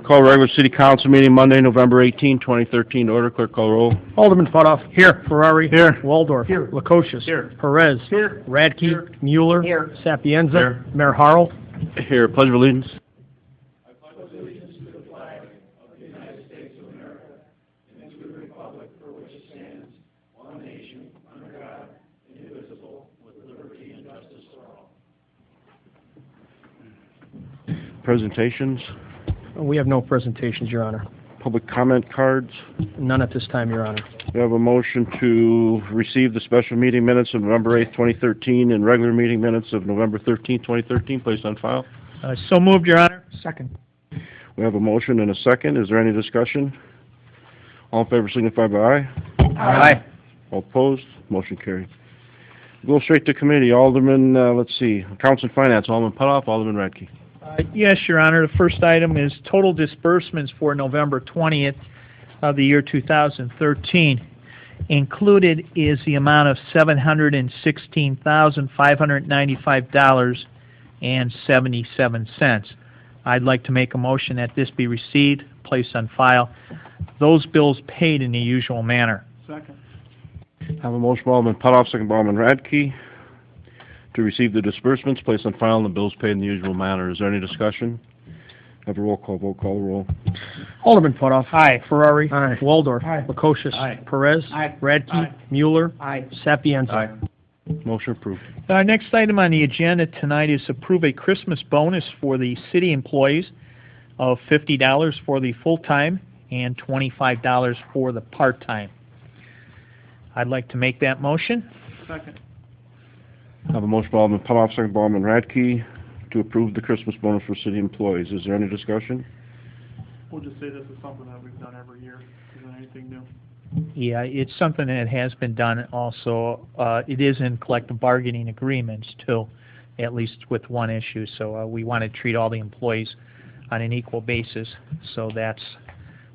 Call regular city council meeting Monday, November 18, 2013. Order. Clerk call roll. Alderman Putoff. Here. Ferrari. Here. Waldorf. Here. Lukosius. Here. Perez. Here. Radke. Here. Mueller. Here. Sapienza. Here. Mayor Harrell. Here. Pledge of allegiance. Presentations, We have no presentations, Your Honor. public comment cards. None at this time, Your Honor. We have a motion to receive the special meeting minutes of November 8, 2013, and regular meeting minutes of November 13, 2013, placed on file. So moved, Your Honor. Second. We have a motion and a second. Is there any discussion? All in favor signify by aye. Aye. All opposed? Motion carried. Go straight to committee. Alderman, let's see, Council and Finance, Alderman Putoff, Alderman Radke. Yes, Your Honor. The first item is total disbursements for November 20th of the year 2013. Included is the amount of $716,595.77. I'd like to make a motion that this be received, placed on file. Those bills paid in the usual manner. Second. I have a motion by Alderman Putoff, second by Alderman Radke, to receive the disbursements, placed on file, and the bills paid in the usual manner. Is there any discussion? Have a roll call vote. Call the roll. Alderman Putoff. Aye. Ferrari. Aye. Waldorf. Aye. Lukosius. Aye. Perez. Aye. Radke. Aye. Mueller. Aye. Sapienza. Motion approved. Our next item on the agenda tonight is approve a Christmas bonus for the city employees of $50 for the full-time and $25 for the part-time. I'd like to make that motion. Second. I have a motion by Alderman Putoff, second by Alderman Radke, to approve the Christmas bonus for city employees. Is there any discussion? We'll just say this is something that we've done every year. Isn't anything new? Yeah, it's something that has been done also. It is in collective bargaining agreements too, at least with one issue. So we want to treat all the employees on an equal basis. So that's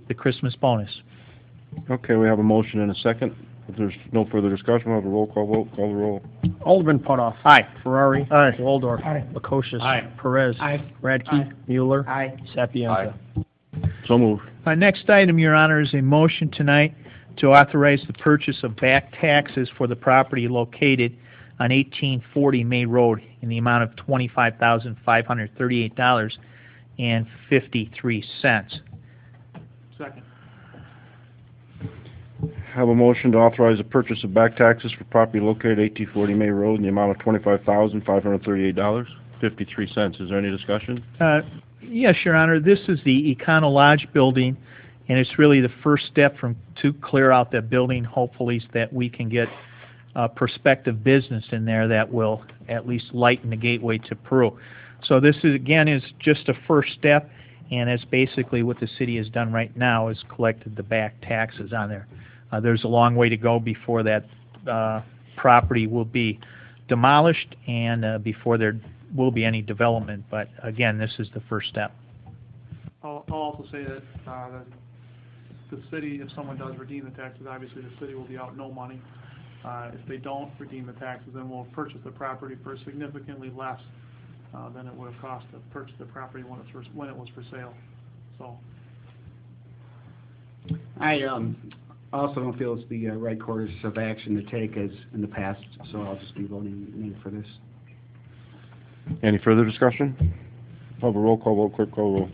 the Christmas bonus. Okay, we have a motion and a second. If there's no further discussion, we'll have a roll call vote. Call the roll. Alderman Putoff. Aye. Ferrari. Aye. Waldorf. Aye. Lukosius. Aye. Perez. Aye. Radke. Aye. Mueller. Aye. Sapienza. So moved. Our next item, Your Honor, is a motion tonight to authorize the purchase of back taxes for the property located on 1840 May Road in the amount of $25,538.53. Second. Have a motion to authorize the purchase of back taxes for property located at 1840 May Road in the amount of $25,538.53. Is there any discussion? Yes, Your Honor. This is the Econo Lodge building, and it's really the first step to clear out that building, hopefully, so that we can get prospective business in there that will at least lighten the gateway to Peru. So this is, again, is just a first step, and it's basically what the city has done right now is collected the back taxes on there. There's a long way to go before that property will be demolished and before there will be any development. But again, this is the first step. I'll also say that the city, if someone does redeem the taxes, obviously the city will be out no money. If they don't redeem the taxes, then we'll purchase the property for significantly less than it would have cost to purchase the property when it was for sale. So. I also don't feel it's the right course of action to take as in the past, so I'll just be voting nay for this. Any further discussion? Have a roll call vote. Clerk call the roll.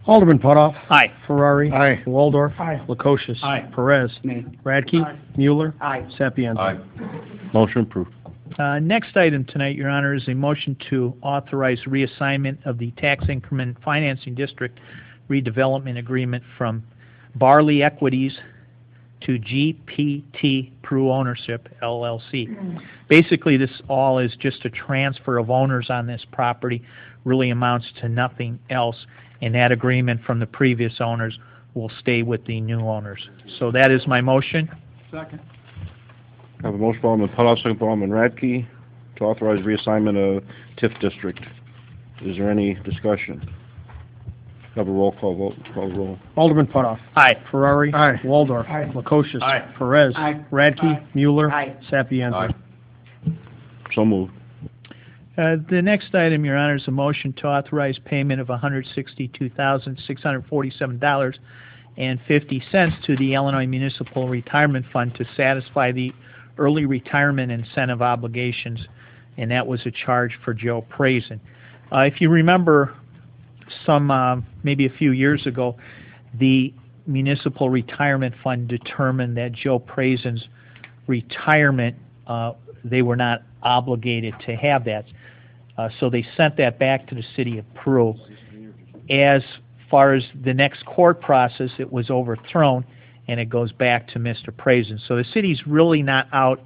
Alderman Putoff. Aye. Ferrari. Aye. Waldorf. Aye. Lukosius. Aye. Perez. Nay. Radke. Aye. Mueller. Aye. Sapienza. Motion approved. Next item tonight, Your Honor, is a motion to authorize reassignment of the Tax Increment Financing District redevelopment agreement from Barley Equities to GPT Peru Ownership, LLC. Basically, this all is just a transfer of owners on this property, really amounts to nothing else, and that agreement from the previous owners will stay with the new owners. So that is my motion. Second. I have a motion by Alderman Putoff, second by Alderman Radke, to authorize reassignment of TIF district. Is there any discussion? Have a roll call vote. Call the roll. Alderman Putoff. Aye. Ferrari. Aye. Waldorf. Aye. Lukosius. Aye. Perez. Aye. Radke. Aye. Mueller. Aye. Sapienza. So moved. The next item, Your Honor, is a motion to authorize payment of $162,647.50 to the Illinois Municipal Retirement Fund to satisfy the early retirement incentive obligations, and that was a charge for Joe Prazen. If you remember, maybe a few years ago, the Municipal Retirement Fund determined that Joe Prazen's retirement, they were not obligated to have that. So they sent that back to the city of Peru. As far as the next court process, it was overthrown, and it goes back to Mr. Prazen. So the city's really not out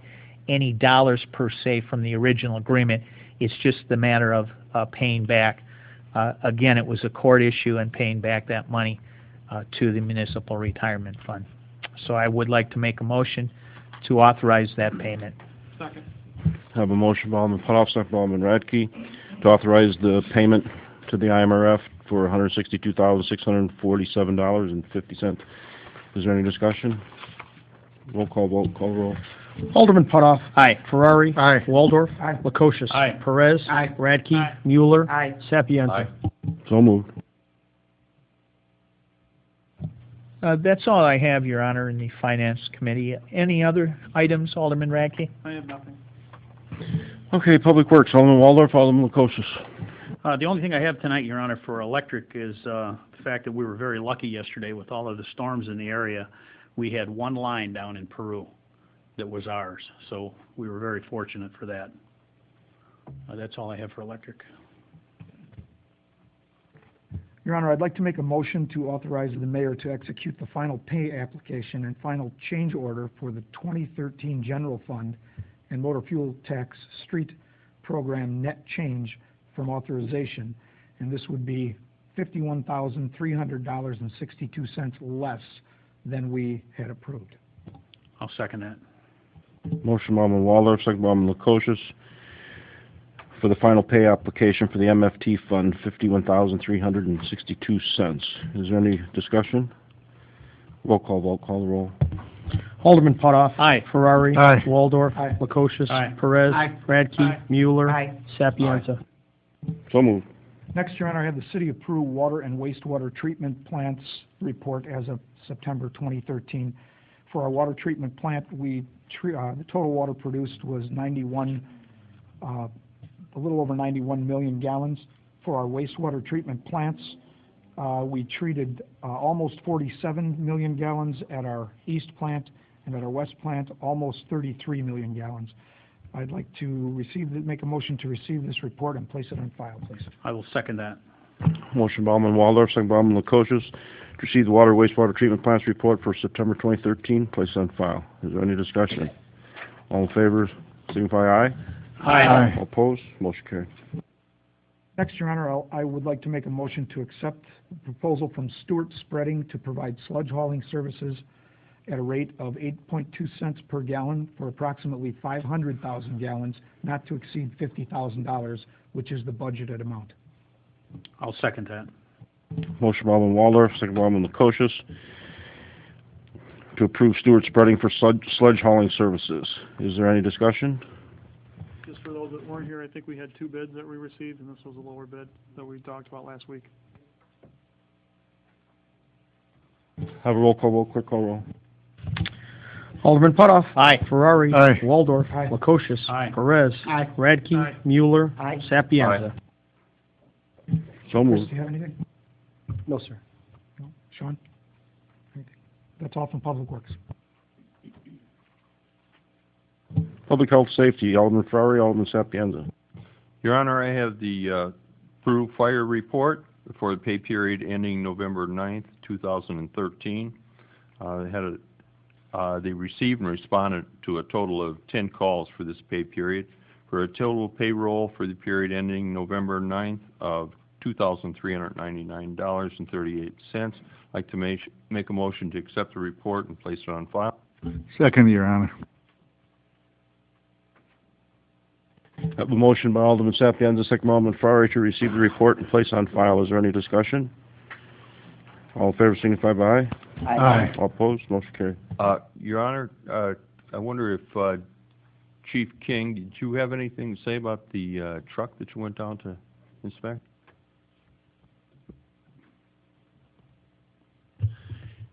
any dollars per se from the original agreement. It's just the matter of paying back. Again, it was a court issue and paying back that money to the Municipal Retirement Fund. So I would like to make a motion to authorize that payment. Second. Have a motion by Alderman Putoff, second by Alderman Radke, to authorize the payment to the IMRF for $162,647.50. Is there any discussion? Roll call vote, call roll. Alderman Putoff. Aye. Ferrari. Aye. Waldorf. Aye. Lukosius. Aye. Perez. Aye. Radke. Aye. Mueller. Aye. Sapienza. So moved. That's all I have, Your Honor, in the Finance Committee. Any other items, Alderman Radke? I have nothing. Okay, Public Works, Alderman Waldorf, Alderman Lukosius. The only thing I have tonight, Your Honor, for electric is the fact that we were very lucky yesterday with all of the storms in the area. We had one line down in Peru that was ours, so we were very fortunate for that. That's all I have for electric. Your Honor, I'd like to make a motion to authorize the mayor to execute the final pay application and final change order for the 2013 general fund and motor fuel tax street program net change from authorization, and this would be $51,300.62 less than we had approved. I'll second that. Motion by Alderman Waldorf, second by Alderman Lukosius, for the final pay application for the MFT fund, $51,362. Is there any discussion? Roll call vote, call the roll. Alderman Putoff. Aye. Ferrari. Aye. Waldorf. Aye. Lukosius. Aye. Perez. Aye. Radke. Aye. Mueller. Aye. Sapienza. So moved. Next, Your Honor, I have the City of Peru water and wastewater treatment plants report as of September 2013. For our water treatment plant, the total water produced was a little over 91 million gallons. For our wastewater treatment plants, we treated almost 47 million gallons at our east plant, and at our west plant, almost 33 million gallons. I'd like to make a motion to receive this report and place it on file, please. I will second that. Motion by Alderman Waldorf, second by Alderman Lukosius, to receive the water wastewater treatment plants report for September 2013, place on file. Is there any discussion? All in favor, signify aye. Aye. All opposed, motion carried. Next, Your Honor, I would like to make a motion to accept the proposal from Stewart Spreading to provide sludge hauling services at a rate of 8.2 cents per gallon for approximately 500,000 gallons, not to exceed $50,000, which is the budgeted amount. I'll second that. Motion by Alderman Waldorf, second by Alderman Lukosius, to approve Stewart Spreading for sludge hauling services. Is there any discussion? Just for those that weren't here, I think we had two bids that we received, and this was a lower bid that we talked about last week. Have a roll call vote, clerk call roll. Alderman Putoff. Aye. Ferrari. Aye. Waldorf. Aye. Lukosius. Aye. Perez. Aye. Radke. Aye. Mueller. Aye. Sapienza. So Chris, moved. do you have anything? No, sir. No? Sean? Anything? That's all from Public Works. Public Health Safety, Alderman Ferrari, Alderman Sapienza. Your Honor, I have the Peru Fire Report for the pay period ending November 9th, 2013. They received and responded to a total of 10 calls for this pay period, for a total payroll for the period ending November 9th of $2,399.38. I'd like to make a motion to accept the report and place it on file. Second, Your Honor. Have a motion by Alderman Sapienza, second by Alderman Ferrari, to receive the report and place on file. Is there any discussion? All in favor signify by aye. Aye. All opposed, motion carried. Your Honor, I wonder if Chief King, did you have anything to say about the truck that you went down to inspect?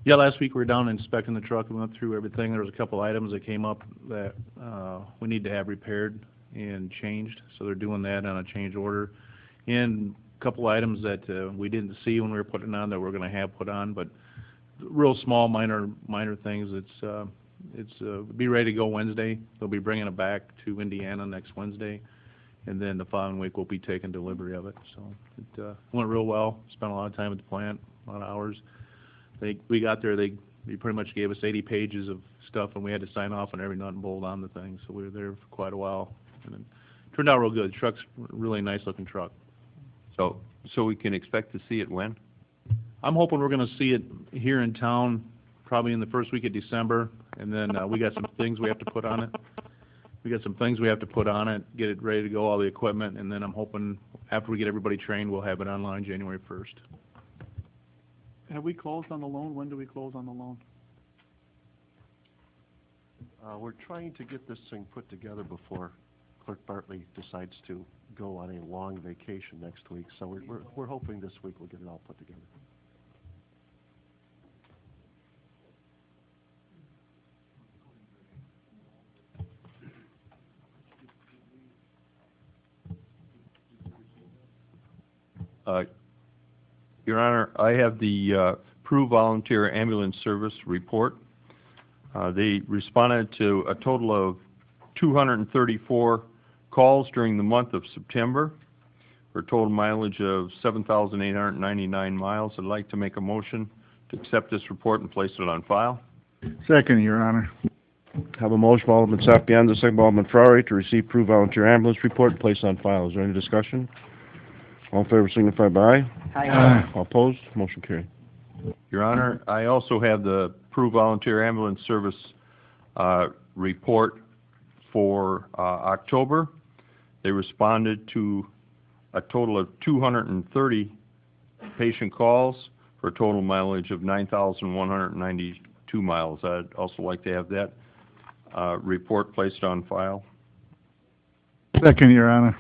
Yeah, last week we were down inspecting the truck. We went through everything. There was a couple items that came up that we need to have repaired and changed, so they're doing that on a change order. And a couple items that we didn't see when we were putting it on that we're going to have put on, but real small, minor things. It's be ready to go Wednesday. They'll be bringing it back to Indiana next Wednesday, and then the following week we'll be taking delivery of it. So it went real well. Spent a lot of time at the plant, a lot of hours. We got there, they pretty much gave us 80 pages of stuff, and we had to sign off on every nut and bolt on the thing, so we were there for quite a while. And it turned out real good. The truck's a really nice-looking truck. So we can expect to see it when? I'm hoping we're going to see it here in town probably in the first week of December, and then we got some things we have to put on it. Get it ready to go, all the equipment, and then I'm hoping after we get everybody trained, we'll have it online January 1st. Have we closed on the loan? When do we close on the loan? We're trying to get this thing put together before Clerk Bartley decides to go on a long vacation next week. So we're hoping this week we'll get it all put together. Your Honor, I have the Peru Volunteer Ambulance Service report. They responded to a total of 234 calls during the month of September for a total mileage of 7,899 miles. I'd like to make a motion to accept this report and place it on file. Second, Your Honor. Have a motion by Alderman Sapienza, second by Alderman Ferrari, to receive Peru Volunteer Ambulance Report and place on file. Is there any discussion? All in favor signify by aye. Aye. All opposed? Motion carried. Your Honor, I also have the Peru Volunteer Ambulance Service report for October. They responded to a total of 230 patient calls for a total mileage of 9,192 miles. I'd also like to have that report placed on file. Second, Your Honor.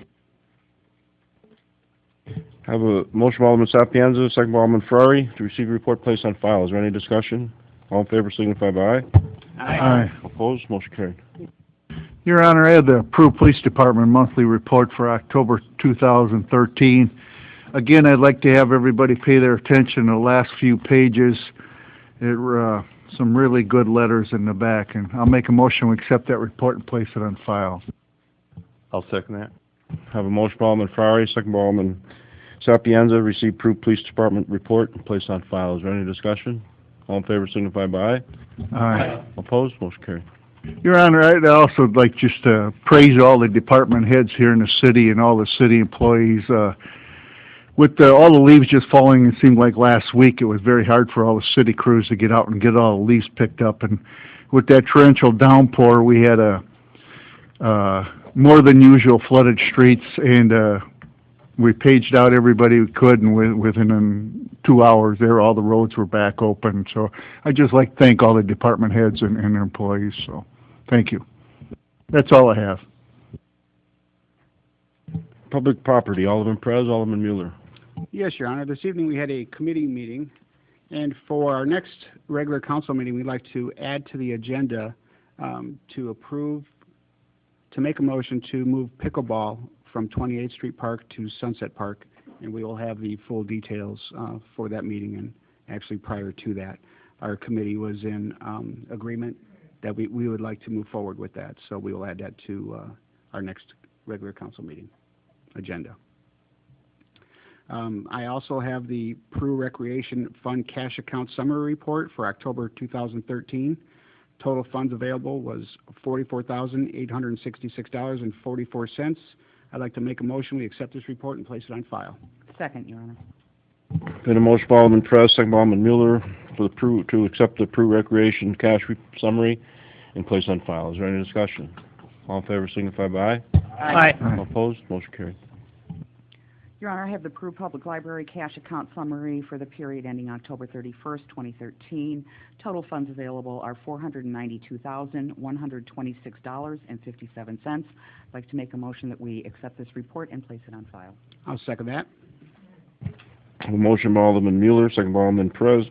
Have a motion by Alderman Sapienza, second by Alderman Ferrari, to receive a report placed on file. Is there any discussion? All in favor signify by aye. Aye. Opposed? Motion carried. Your Honor, I have the Peru Police Department monthly report for October 2013. Again, I'd like to have everybody pay their attention to the last few pages. Some really good letters in the back, and I'll make a motion to accept that report and place it on file. I'll second that. Have a motion by Alderman Ferrari, second by Alderman Sapienza, receive Peru Police Department report and place on file. Is there any discussion? All in favor signify by aye. Aye. Opposed? Motion carried. Your Honor, I'd also like just to praise all the department heads here in the city and all the city employees. With all the leaves just falling, it seemed like last week, it was very hard for all the city crews to get out and get all the leaves picked up. And with that torrential downpour, we had more than usual flooded streets, and we paged out everybody we could, and within 2 hours there, all the roads were back open. So I'd just like to thank all the department heads and their employees. So thank you. That's all I have. Public property, Alderman Perez, Alderman Mueller. Yes, Your Honor. This evening we had a committee meeting, and for our next regular council meeting, we'd like to add to the agenda to make a motion to move pickleball from 28th Street Park to Sunset Park, and we will have the full details for that meeting. And actually prior to that, our committee was in agreement that we would like to move forward with that, so we will add that to our next regular council meeting agenda. I also have the Peru Recreation Fund Cash Account Summary Report for October 2013. Total funds available was $44,866.44. I'd like to make a motion we accept this report and place it on file. Second, Your Honor. Been a motion by Alderman Perez, second by Alderman Mueller for the Peru, to accept the Peru Recreation Cash Summary and place on file. Is there any discussion? All in favor signify by aye. Aye. All opposed? Motion carried. Your Honor, I have the approved public library cash account summary for the period ending October 31st, 2013. Total funds available are $492,126.57. I'd like to make a motion that we accept this report and place it on file. I'll second that. I have a motion by Alderman Mueller, second by Alderman Perez,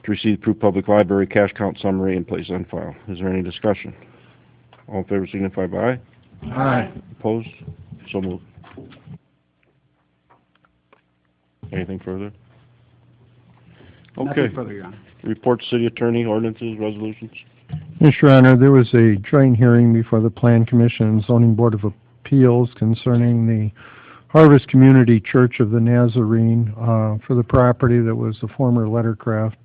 to receive approved public library cash count summary and place on file. Is there any discussion? All in favor signify by aye. Aye. Opposed? So moved. Anything further? Okay. Nothing further, Your Honor. Report City Attorney, ordinances, resolutions. Yes, Your Honor, there was a joint hearing before the Plan Commission and Zoning Board of Appeals concerning the Harvest Community Church of the Nazarene for the property that was the former Lettercraft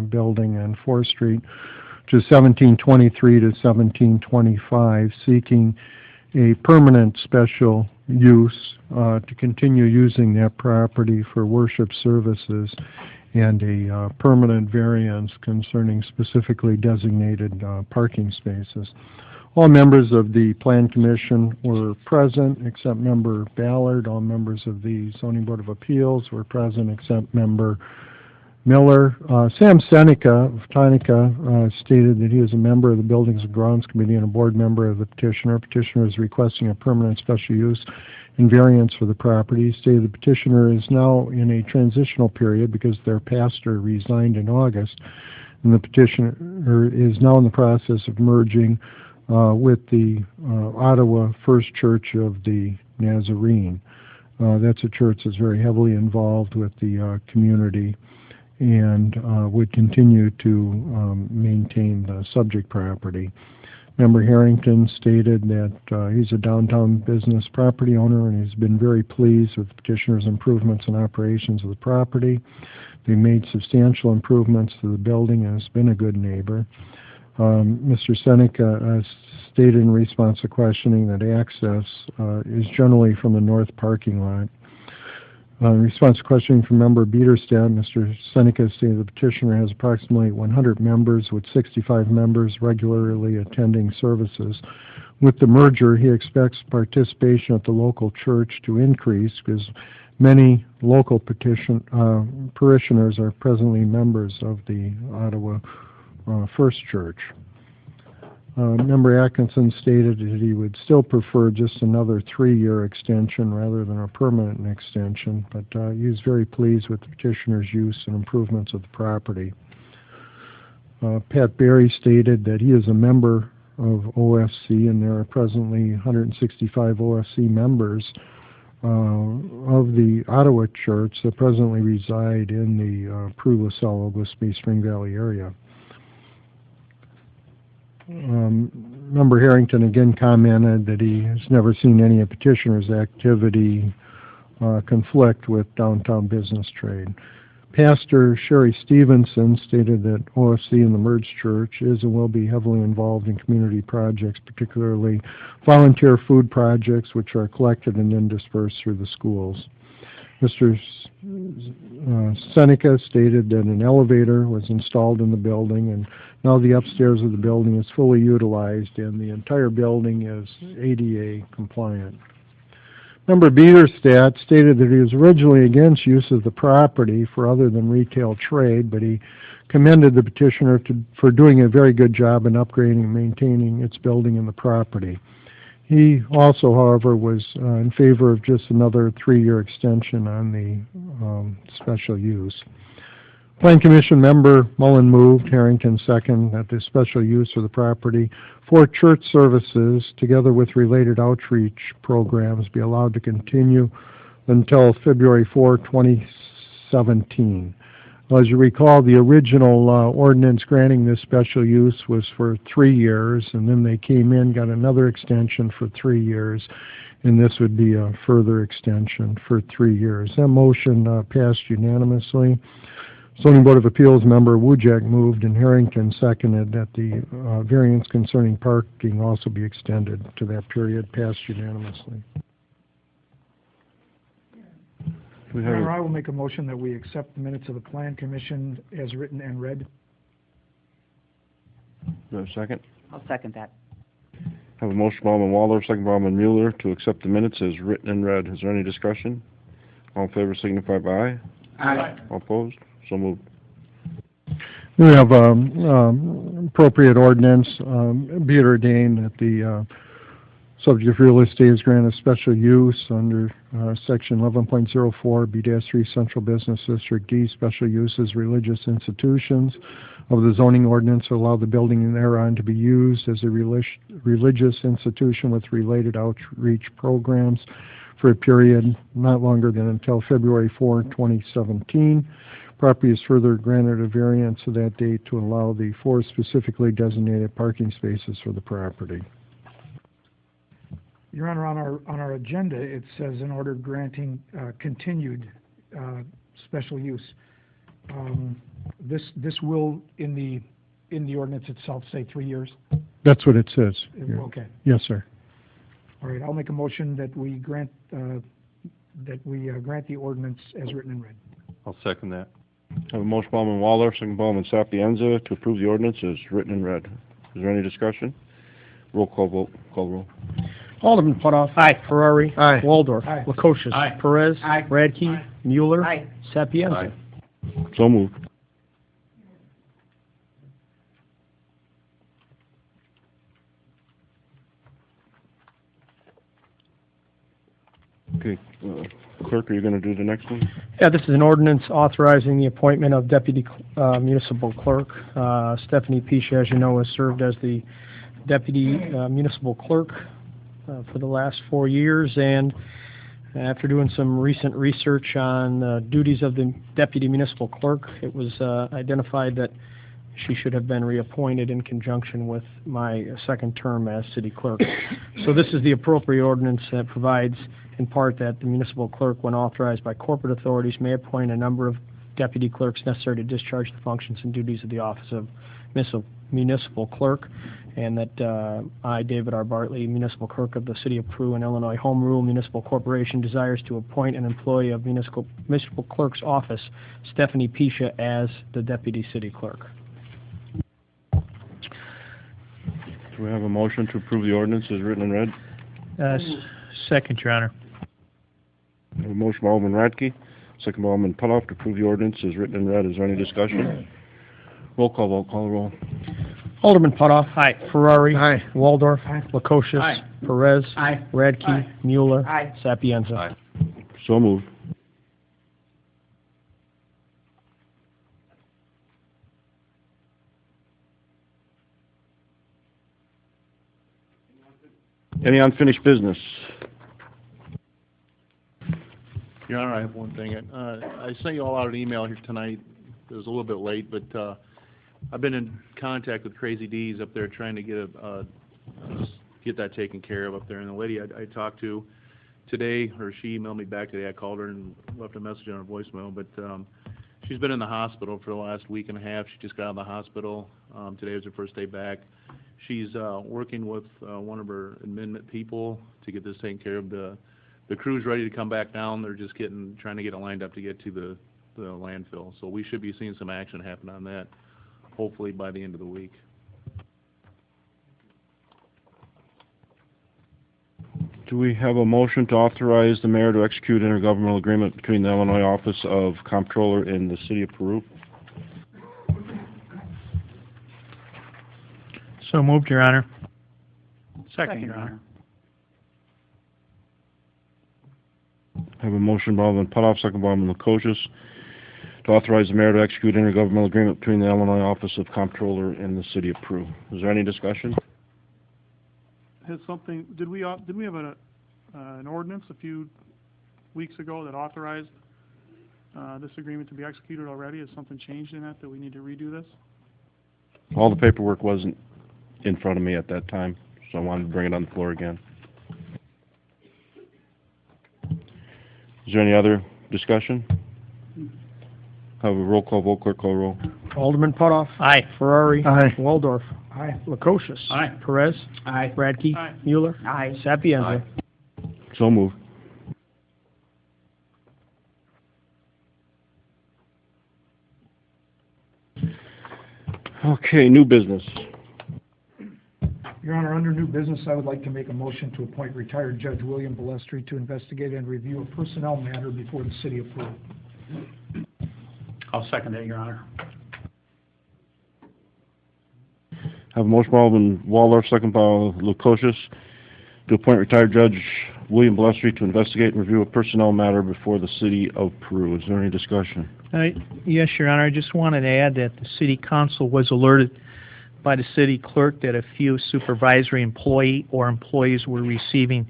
building on 4th Street, which is 1723 to 1725, seeking a permanent special use to continue using that property for worship services and a permanent variance concerning specifically designated parking spaces. All members of the Plan Commission were present except Member Ballard. All members of the Zoning Board of Appeals were present except Member Miller. Sam Seneca of Tonica stated that he is a member of the Buildings and Grounds Committee and a board member of the petitioner. Petitioner is requesting a permanent special use and variance for the property. He stated the petitioner is now in a transitional period because their pastor resigned in August, and the petitioner is now in the process of merging with the Ottawa First Church of the Nazarene. That's a church that's very heavily involved with the community and would continue to maintain the subject property. Member Harrington stated that he's a downtown business property owner and he's been very pleased with the petitioner's improvements and operations of the property. They made substantial improvements to the building and has been a good neighbor. Mr. Seneca stated in response to questioning that access is generally from the north parking lot. In response to questioning from Member Biederstadt, Mr. Seneca stated the petitioner has approximately 100 members, with 65 members regularly attending services. With the merger, he expects participation at the local church to increase because many local parishioners are presently members of the Ottawa First Church. Member Atkinson stated that he would still prefer just another 3-year extension rather than a permanent extension, but he was very pleased with the petitioner's use and improvements of the property. Pat Berry stated that he is a member of OFC, and there are presently 165 OFC members of the Ottawa Church that presently reside in the Peru, LaSalle, Oglesby, Spring Valley area. Member Harrington again commented that he has never seen any of petitioner's activity conflict with downtown business trade. Pastor Sherry Stevenson stated that OFC and the merged church is and will be heavily involved in community projects, particularly volunteer food projects, which are collected and then dispersed through the schools. Mr. Seneca stated that an elevator was installed in the building, and now the upstairs of the building is fully utilized, and the entire building is ADA compliant. Member Biederstadt stated that he was originally against use of the property for other than retail trade, but he commended the petitioner for doing a very good job in upgrading and maintaining its building and the property. He also, however, was in favor of just another 3-year extension on the special use. Plan Commission member Mullen moved, Harrington second, that the special use of the property for church services, together with related outreach programs, be allowed to continue until February 4, 2017. As you recall, the original ordinance granting this special use was for 3 years, and then they came in, got another extension for 3 years, and this would be a further extension for 3 years. That motion passed unanimously. Zoning Board of Appeals member Wujek moved and Harrington seconded that the variance concerning parking also be extended to that period, passed unanimously. Your Honor, I will make a motion that we accept the minutes of the Plan Commission as written and read. Do I have a second? I'll second that. I have a motion by Alderman Waldorf, second by Alderman Mueller, to accept the minutes as written and read. Is there any discussion? All in favor signify by aye. Aye. All opposed? So moved. We have appropriate ordinance, be it ordained that the subject of real estate is granted special use under Section 11.04 B-3 Central Business District D, special uses religious institutions of the zoning ordinance to allow the building thereon to be used as a religious institution with related outreach programs for a period not longer than until February 4, 2017. Property is further granted a variance to that date to allow the 4 specifically designated parking spaces for the property. Your Honor, on our agenda, it says an order granting continued special use. This will, in the ordinance itself, say 3 years? That's what it says. Okay. Yes, sir. All right, I'll make a motion that we grant the ordinance as written and read. I'll second that. Have a motion by Alderman Waldorf, second by Alderman Sapienza to approve the ordinance as written and read. Is there any discussion? Roll call vote. Call the roll. Alderman Putoff. Aye. Ferrari. Aye. Waldorf. Aye. Lukosius. Aye. Perez. Aye. Radke. Mueller. Aye. Sapienza. Aye. So moved. Okay, clerk, are you gonna do the next one? Yeah, this is an ordinance authorizing the appointment of deputy municipal clerk. Stephanie Pisha, as you know, has served as the deputy municipal clerk for the last 4 years, and after doing some recent research on the duties of the deputy municipal clerk, it was identified that she should have been reappointed in conjunction with my second term as city clerk. So this is the appropriate ordinance that provides in part that the municipal clerk, when authorized by corporate authorities, may appoint a number of deputy clerks necessary to discharge the functions and duties of the office of municipal clerk, and that I, David R. Bartley, municipal clerk of the City of Peru and Illinois Home Rule Municipal Corporation, desires to appoint an employee of municipal clerk's office, Stephanie Pisha, as the deputy city clerk. Do we have a motion to approve the ordinance as written and read? Second, Your Honor. We have a motion by Alderman Radke, second by Alderman Putoff to approve the ordinance as written and read. Is there any discussion? Roll call vote. Call the roll. Alderman Putoff. Aye. Ferrari. Aye. Waldorf. Aye. Lukosius. Aye. Perez. Aye. Radke. Aye. Mueller. Aye. Sapienza. Aye. So moved. Any unfinished business? Your Honor, I have one thing. I sent you all out an email here tonight. It was a little bit late, but I've been in contact with Crazy D's up there trying to get that taken care of up there. And the lady I talked to today, or she emailed me back today, I called her and left a message on her voicemail, but she's been in the hospital for the last week and a half. She just got out of the hospital. Today was her first day back. She's working with one of her amendment people to get this taken care of. The crew's ready to come back down. They're just trying to get it lined up to get to the landfill. So we should be seeing some action happen on that, hopefully by the end of the week. Do we have a motion to authorize the mayor to execute intergovernmental agreement between the Illinois Office of Comptroller and the City of Peru? So moved, Your Honor. Second, Your Honor. I have a motion by Alderman Putoff, second by Alderman Lukosius, to authorize the mayor to execute intergovernmental agreement between the Illinois Office of Comptroller and the City of Peru. Is there any discussion? Did we have an ordinance a few weeks ago that authorized this agreement to be executed already? Has something changed in that we need to redo this? All the paperwork wasn't in front of me at that time, so I wanted to bring it on the floor again. Is there any other discussion? Have a roll call vote. Clerk, call roll. Alderman Putoff. Aye. Ferrari. Aye. Waldorf. Aye. Lukosius. Aye. Perez. Aye. Radke. Aye. Mueller. Aye. Sapienza. So moved. Okay, new business. Your Honor, under new business, I would like to make a motion to appoint retired Judge William Balestri to investigate and review a personnel matter before the city of Peru. I'll second that, Your Honor. Have a motion by Alderman Waldorf, second by Lukosius, to appoint retired Judge William Balestri to investigate and review a personnel matter before the city of Peru. Is there any discussion? Yes, Your Honor. I just wanted to add that the city council was alerted by the city clerk that a few supervisory employee or employees were receiving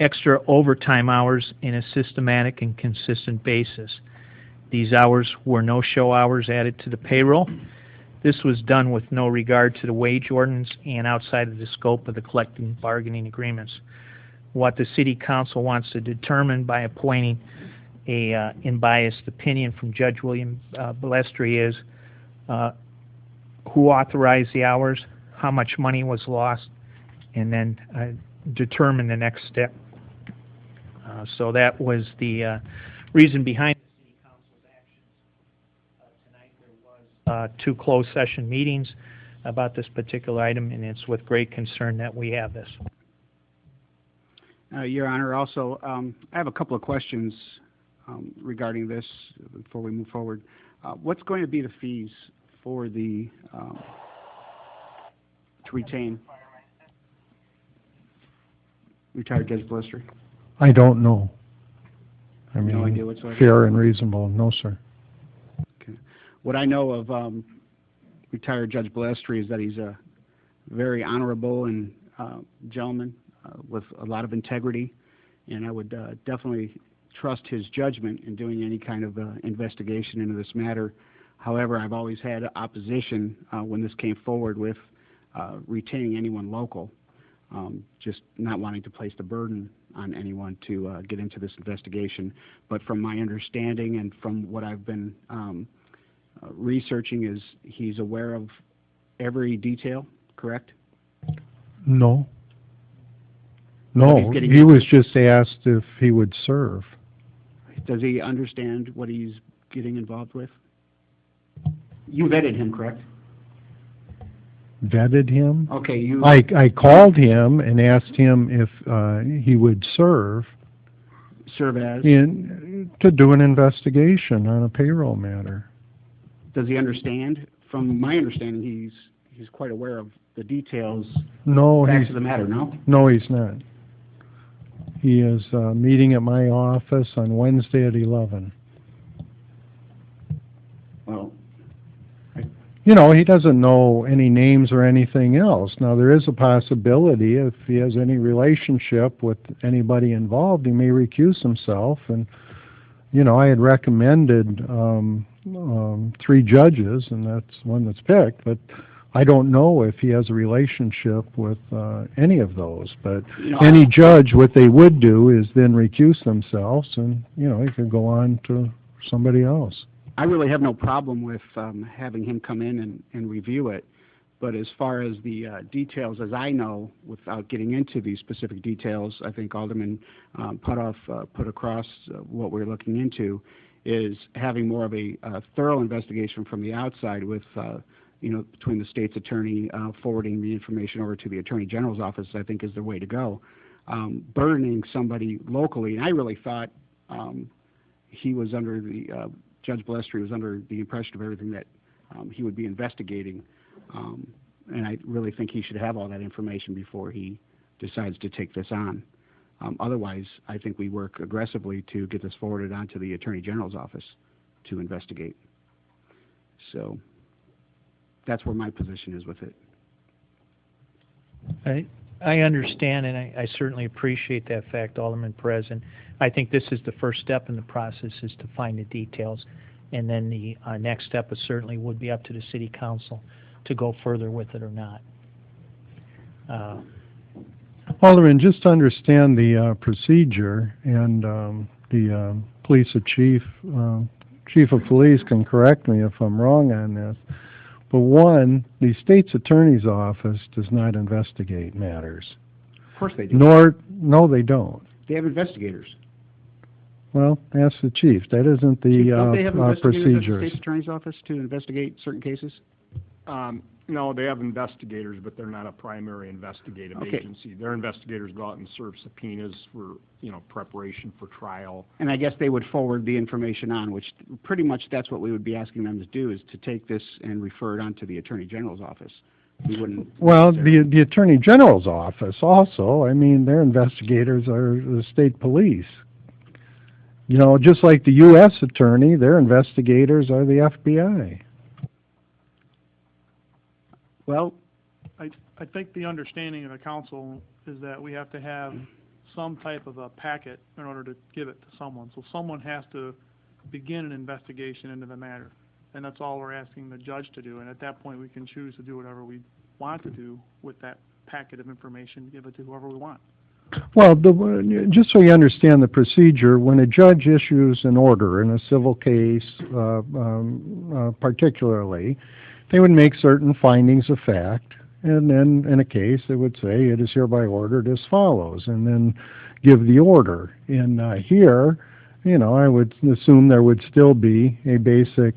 extra overtime hours in a systematic and consistent basis. These hours were no-show hours added to the payroll. This was done with no regard to the wage ordinance and outside of the scope of the collective bargaining agreements. What the city council wants to determine by appointing a unbiased opinion from Judge William Balestri is who authorized the hours, how much money was lost, and then determine the next step. So that was the reason behind the city council's actions. Tonight there was 2 closed session meetings about this particular item, and it's with great concern that we have this. Your Honor, also, I have a couple of questions regarding this before we move forward. What's going to be the fees for the to retain retired Judge Balestri? I don't know. I mean, no idea whatsoever. Fair and reasonable, no, sir. Okay. What I know of retired Judge Balestri is that he's a very honorable and gentleman with a lot of integrity, and I would definitely trust his judgment in doing any kind of investigation into this matter. However, I've always had opposition when this came forward with retaining anyone local, just not wanting to place the burden on anyone to get into this investigation. But from my understanding and from what I've been researching is he's aware of every detail, correct? No. No, he was just asked if he would serve. Does he understand what he's getting involved with? You vetted him, correct? Vetted him? Okay, I called him and asked him if he would serve. Serve as? To do an investigation on a payroll matter. Does he understand? From my understanding, he's quite aware of the details. No, facts of the matter. No. No, he's not. He is meeting at my office on Wednesday at 11. Well, you know, he doesn't know any names or anything else. Now, there is a possibility if he has any relationship with anybody involved, he may recuse himself. And, you know, I had recommended 3 judges, and that's one that's picked, but I don't know if he has a relationship with any of those. But any judge, what they would do is then recuse themselves, and, you know, he could go on to somebody else. I really have no problem with having him come in and review it, but as far as the details, as I know, without getting into these specific details, I think Alderman Putoff put across what we're looking into is having more of a thorough investigation from the outside with, you know, between the state's attorney forwarding the information over to the Attorney General's office, I think is the way to go. Burdening somebody locally, and I really thought he was under the Judge Balestri was under the impression of everything that he would be investigating, and I really think he should have all that information before he decides to take this on. Otherwise, I think we work aggressively to get this forwarded on to the Attorney General's office to investigate. So that's where my position is with it. I understand, and I certainly appreciate that fact, Alderman Perez, and I think this is the first step in the process is to find the details, and then the next step is certainly would be up to the City Council to go further with it or not. Alderman, just to understand the procedure, and the police chief of police can correct me if I'm wrong on this, but one, the state's attorney's office does not investigate matters. Of course they do. No, they don't. They have investigators. Well, ask the chief. That isn't the Don't they have investigators at the procedures. state's attorney's office to investigate certain cases? No, they have investigators, but they're not a primary investigative Okay. agency. Their investigators go out and serve subpoenas for, preparation for trial. And I guess they would forward the information on, which pretty much that's what we would be asking them to do, is to take this and refer it on to the Attorney General's office. We wouldn't. Well, the Attorney General's office also, I mean, their investigators are the state police. Just like the U.S. Attorney, their investigators are the FBI. Well, I think the understanding of the council is that we have to have some type of a packet in order to give it to someone. So someone has to begin an investigation into the matter. And that's all we're asking the judge to do. And at that point, we can choose to do whatever we want to do with that packet of information, give it to whoever we want. Well, just so you understand the procedure, when a judge issues an order in a civil case, particularly, they would make certain findings of fact, and then in a case they would say it is hereby ordered as follows, and then give the order. And here, I would assume there would still be a basic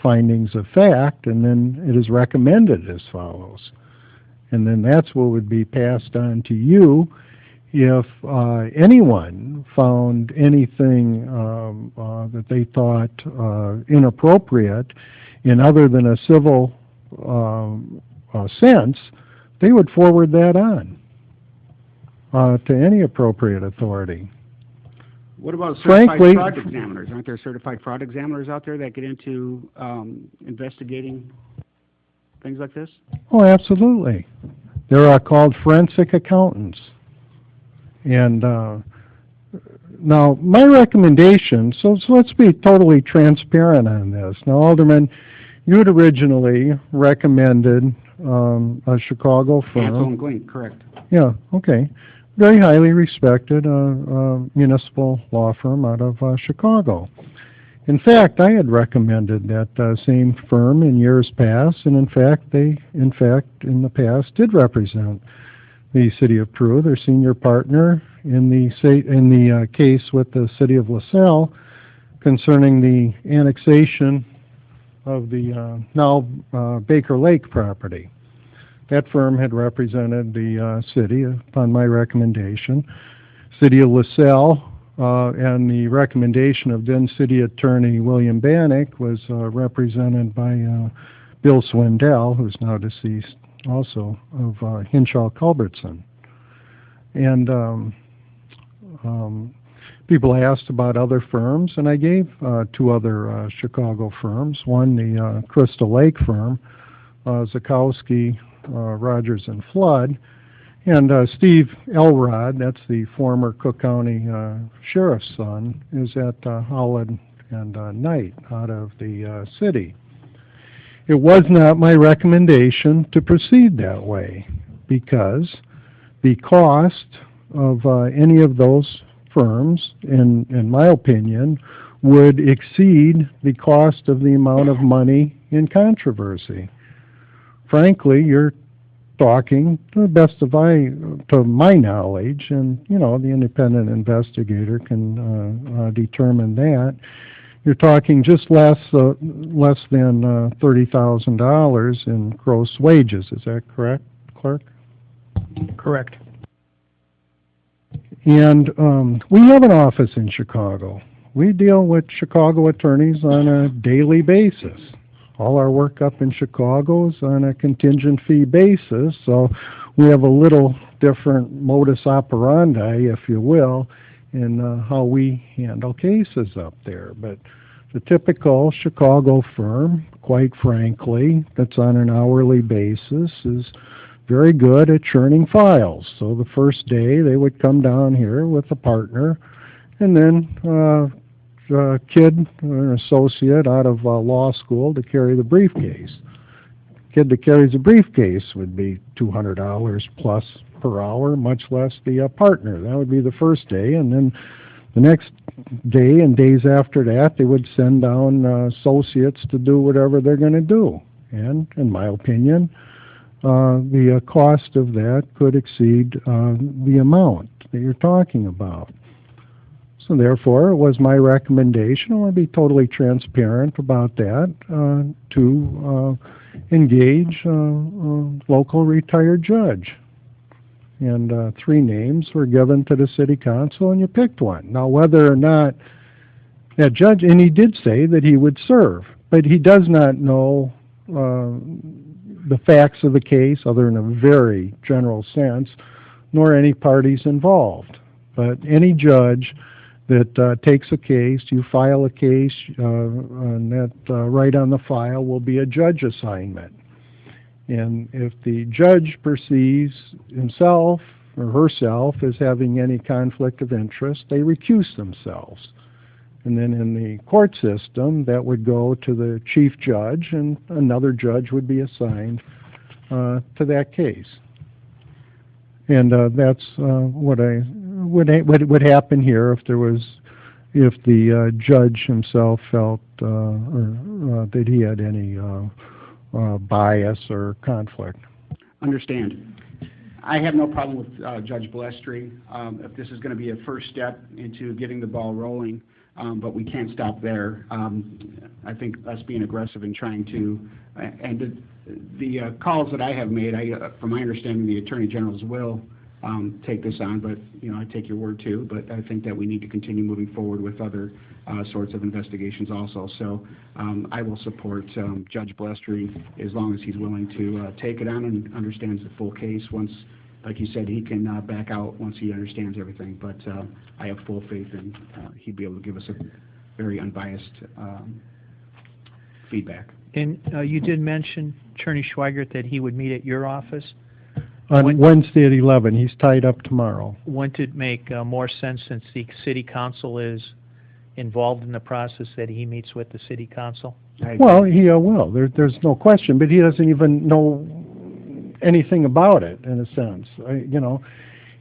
findings of fact, and then it is recommended as follows. And then that's what would be passed on to you if anyone found anything that they thought inappropriate in other than a civil sense, they would forward that on to any appropriate authority. what about certified Frankly, fraud examiners? Aren't there certified fraud examiners out there that get into investigating things like this? Oh, absolutely. There are called forensic accountants. And now, my recommendation, so let's be totally transparent on this. Now, Alderman, you had originally recommended a Chicago firm. Ansel and Glink, correct. Yeah, okay. Very highly respected municipal law firm out of Chicago. In fact, I had recommended that same firm in years past, and in fact, they, in the past, did represent the City of Peru, their senior partner in the case with the City of LaSalle concerning the annexation of the now Baker Lake property. That firm had represented the city upon my recommendation. City of LaSalle and the recommendation of then City Attorney William Bannock was represented by Bill Swindell, who's now deceased also, of Hinshaw Culbertson. And people asked about other firms, and I gave two other Chicago firms. One, the Crystal Lake firm, Zakowski, Rogers and Flood, and Steve Elrod, that's the former Cook County Sheriff's son, is at Howland and Knight out of the city. It was not my recommendation to proceed that way because the cost of any of those firms, in my opinion, would exceed the cost of the amount of money in controversy. Frankly, you're talking, to the best of my knowledge, and the independent investigator can determine that, you're talking just less than $30,000 in gross wages. Is that correct, Clerk? Correct. And we have an office in Chicago. We deal with Chicago attorneys on a daily basis. All our work up in Chicago is on a contingent fee basis, so we have a little different modus operandi, if you will, in how we handle cases up there. But the typical Chicago firm, quite frankly, that's on an hourly basis is very good at churning files. So the first day they would come down here with a partner, and then a kid, an associate out of law school to carry the briefcase. Kid that carries the briefcase would be $200 plus per hour, much less the partner. That would be the first day, and then the next day and days after that, they would send down associates to do whatever they're going to do. And in my opinion, the cost of that could exceed the amount that you're talking about. So therefore, it was my recommendation, I want to be totally transparent about that, to engage a local retired judge. And 3 names were given to the city council, and you picked one. Now, whether or not that judge, and he did say that he would serve, but he does not know the facts of the case, other than a very general sense, nor any parties involved. But any judge that takes a case, you file a case, and that right on the file will be a judge assignment. And if the judge perceives himself or herself as having any conflict of interest, they recuse themselves. And then in the court system, that would go to the chief judge, and another judge would be assigned to that case. And that's what would happen here if the judge himself felt that he had any bias or conflict. Understand. I have no problem with Judge Balestri. If this is going to be a first step into getting the ball rolling, but we can't stop there. I think us being aggressive and trying to, and the calls that I have made, from my understanding, the Attorney General's will take this on, but I take your word too. But I think that we need to continue moving forward with other sorts of investigations also. So I will support Judge Balestri as long as he's willing to take it on and understands the full case. Once, like you said, he can back out once he understands everything. But I have full faith in he'd be able to give us a very unbiased feedback. And you did mention, Attorney Schweigert, that he would meet at your office. On Wednesday at 11. He's tied up tomorrow. Wouldn't it make more sense, since the city council is involved in the process, that he meets with the city council? Well, he will. There's no question, but he doesn't even know anything about it, in a sense.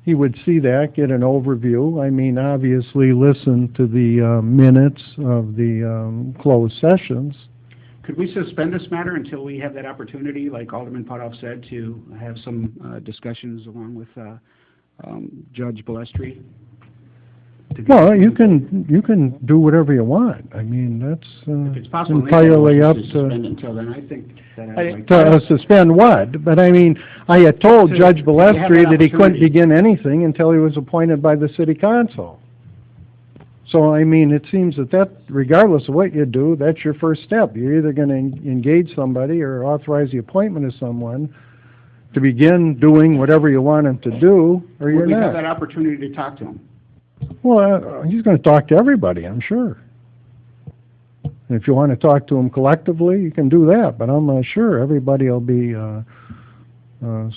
He would see that, get an overview. I mean, obviously listen to the minutes of the closed sessions. Could we suspend this matter until we have that opportunity, like Alderman Putoff said, to have some discussions along with Judge Balestri? Well, you can do whatever you want. I mean, that's if it's possible, entirely up to suspend until then. I think that I'd like to suspend what? But I mean, I had told Judge Balestri that he couldn't begin anything until he was appointed by the city council. So, I mean, it seems that regardless of what you do, that's your first step. You're either going to engage somebody or authorize the appointment of someone to begin doing whatever you want him to do, or you're not. Would we have that opportunity to talk to him? Well, he's going to talk to everybody, I'm sure. And if you want to talk to him collectively, you can do that, but I'm sure everybody will be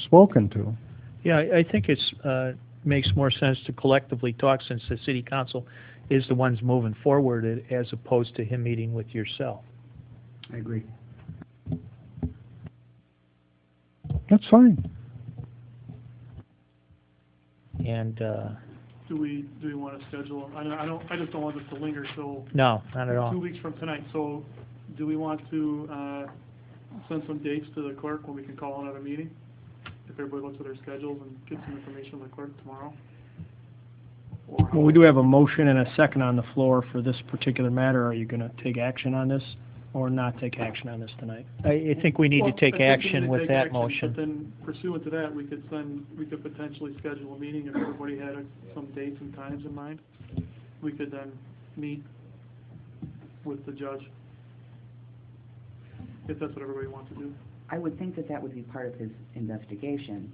spoken to. Yeah, I think it's makes more sense to collectively talk, since the city council is the ones moving forward, as opposed to him meeting with yourself. I agree. That's fine. And do we want to schedule? I just don't want this to linger till no, not at all. 2 weeks from tonight. So, do we want to send some dates to the clerk when we can call another meeting? If everybody looks at their schedules and get some information from the clerk tomorrow. Well, we do have a motion and a second on the floor for this particular matter. Are you going to take action on this or not take action on this tonight? I think we need to take action with that motion. But then pursuant to that, we could potentially schedule a meeting if everybody had some dates and times in mind. We could then meet with the judge, if that's what everybody wants to do. I would think that would be part of his investigation,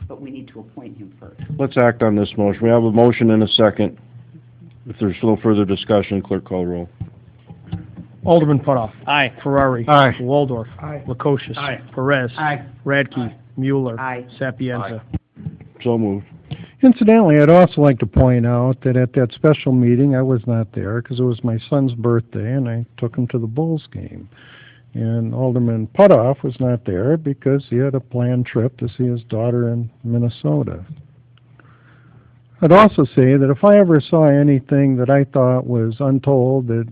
but we need to appoint him first. Let's act on this motion. We have a motion and a second. If there's no further discussion, clerk call roll. Alderman Putoff. Aye. Ferrari. Aye. Waldorf. Aye. Lukosius. Aye. Perez. Aye. Radke. Aye. Mueller. Aye. Sapienza. So moved. Incidentally, I'd also like to point out that at that special meeting, I was not there because it was my son's birthday, and I took him to the Bulls game. And Alderman Putoff was not there because he had a planned trip to see his daughter in Minnesota. I'd also say that if I ever saw anything that I thought was untold that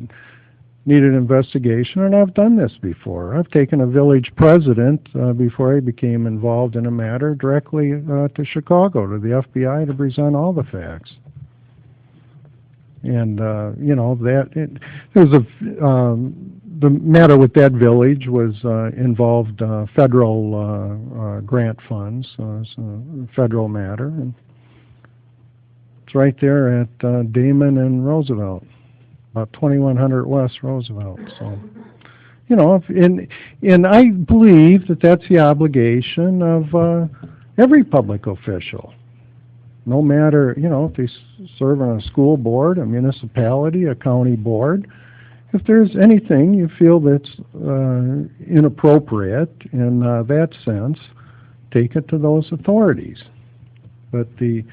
needed investigation, and I've done this before. I've taken a village president before I became involved in a matter directly to Chicago, to the FBI, to present all the facts. And, there's the matter with that village was, involved, federal, grant funds, so it's a federal matter. And it's right there at, Damon and Roosevelt, about 2100 West Roosevelt, so. And I believe that that's the obligation of, every public official. No matter, if they serve on a school board, a municipality, a county board, if there's anything you feel that's inappropriate in that sense, take it to those authorities. But the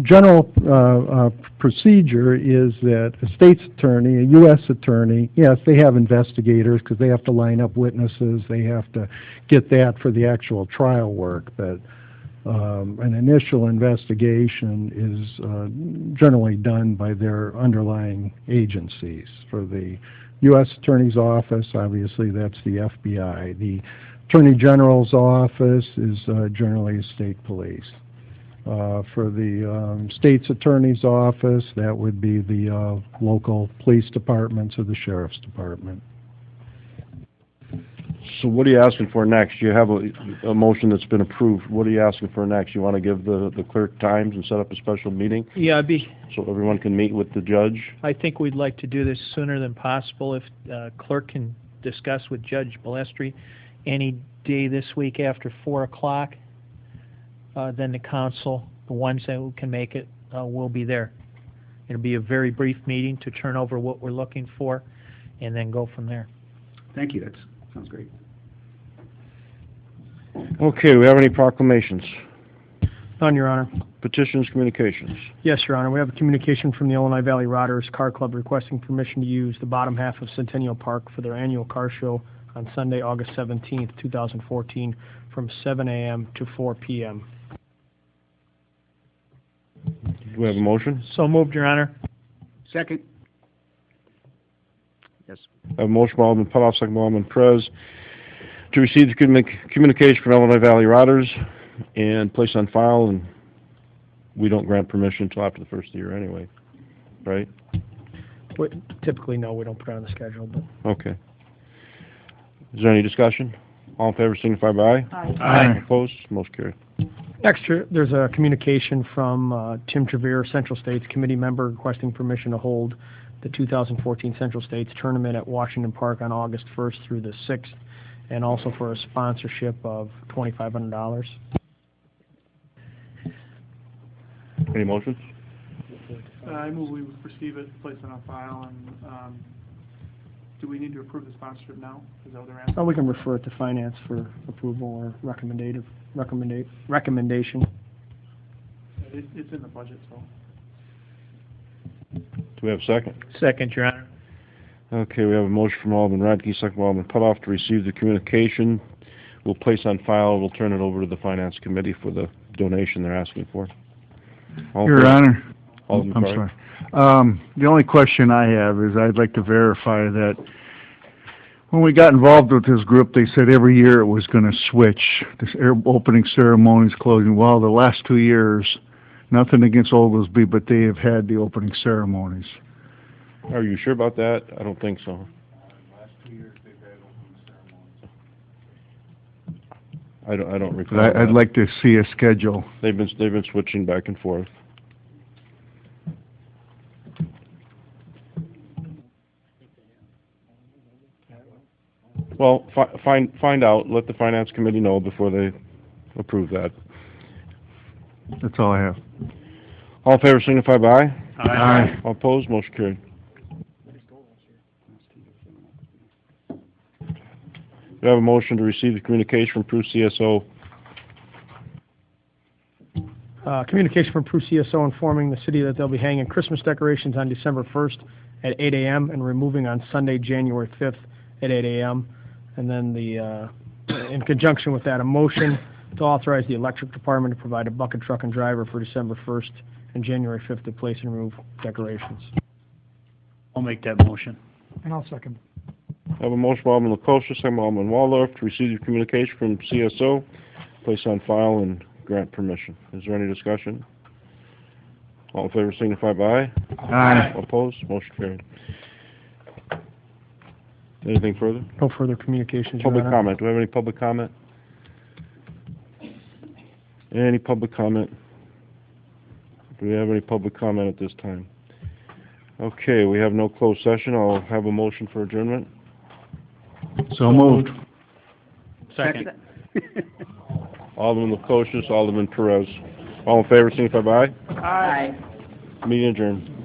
general procedure is that a state's attorney, a U.S. attorney, yes, they have investigators because they have to line up witnesses, they have to get that for the actual trial work, but an initial investigation is generally done by their underlying agencies. For the U.S. Attorney's Office, obviously that's the FBI. The Attorney General's Office is generally state police. For the state's attorney's office, that would be the local police departments or the sheriff's department. So what are you asking for next? You have a motion that's been approved. What are you asking for next? You want to give the clerk times and set up a special meeting Yeah, so everyone can meet with the judge? I think we'd like to do this sooner than possible. If clerk can discuss with Judge Balestri any day this week after 4 o'clock, then the council, the ones that can make it, will be there. It'll be a very brief meeting to turn over what we're looking for and then go from there. Thank you, that sounds great. Okay, we have any proclamations? None, Your Honor. Petitions, communications? Yes, Your Honor. We have a communication from the Illinois Valley Rotters Car Club requesting permission to use the bottom half of Centennial Park for their annual car show on Sunday, August 17th, 2014, from 7 a.m. to 4 p.m. Do we have a motion? So moved, Your Honor. Second. Yes. I have a motion by Alderman Putoff, second by Alderman Perez, to receive the communication from Illinois Valley Rotters and place on file, and we don't grant permission until after the first of the year anyway, right? Typically, no, we don't put it on the schedule, but. Okay. Is there any discussion? All in favor signify by aye. Aye. Aye. Opposed? Most carried. Next, there's a communication from Tim Trevere, Central States Committee member, requesting permission to hold the 2014 Central States Tournament at Washington Park on August 1st through the 6th, and also for a sponsorship of $2,500. Any motions? I move we receive it, place it on file, and do we need to approve the sponsorship now? Is that what they're asking? We can refer it to finance for approval or recommendation. It's in the budget, so. Do we have a second? Second, Your Honor. Okay, we have a motion from Alderman Radke, second by Alderman Putoff to receive the communication. We'll place on file, we'll turn it over to the Finance Committee for the donation they're asking for. Your Honor. Alderman I'm Carr. sorry. The only question I have is I'd like to verify that when we got involved with this group, they said every year it was going to switch, this opening ceremonies, closing. Well, the last 2 years, nothing against Oglesby, but they have had the opening ceremonies. Are you sure about that? I don't think so. Last 2 years they've had opening ceremonies. I don't recall But I'd that. like to see a schedule. They've been switching back and forth. Well, find out, let the Finance Committee know before they approve that. That's all I have. All in favor signify by aye. Aye. All opposed, motion carried. We have a motion to receive the communication from Prue CSO. Communication from Prue CSO informing the city that they'll be hanging Christmas decorations on December 1st at 8 a.m. and removing on Sunday, January 5th at 8 a.m. And then in conjunction with that, a motion to authorize the electric department to provide a bucket truck and driver for December 1st and January 5th to place and remove decorations. I'll make that motion. And I'll second. I have a motion by Alderman Lukosha, second by Alderman Waldorf to receive the communication from CSO, place on file, and grant permission. Is there any discussion? All in favor signify by aye. Aye. Opposed? Motion carried. Anything further? No further communications, Your Public Honor. comment. Do we have any public comment? Any public comment? Do we have any public comment at this time? Okay, we have no closed session. I'll have a motion for adjournment. So moved. Second. Alderman Lukosius, Alderman Perez. All in favor, signify by aye. Aye. Meeting adjourned.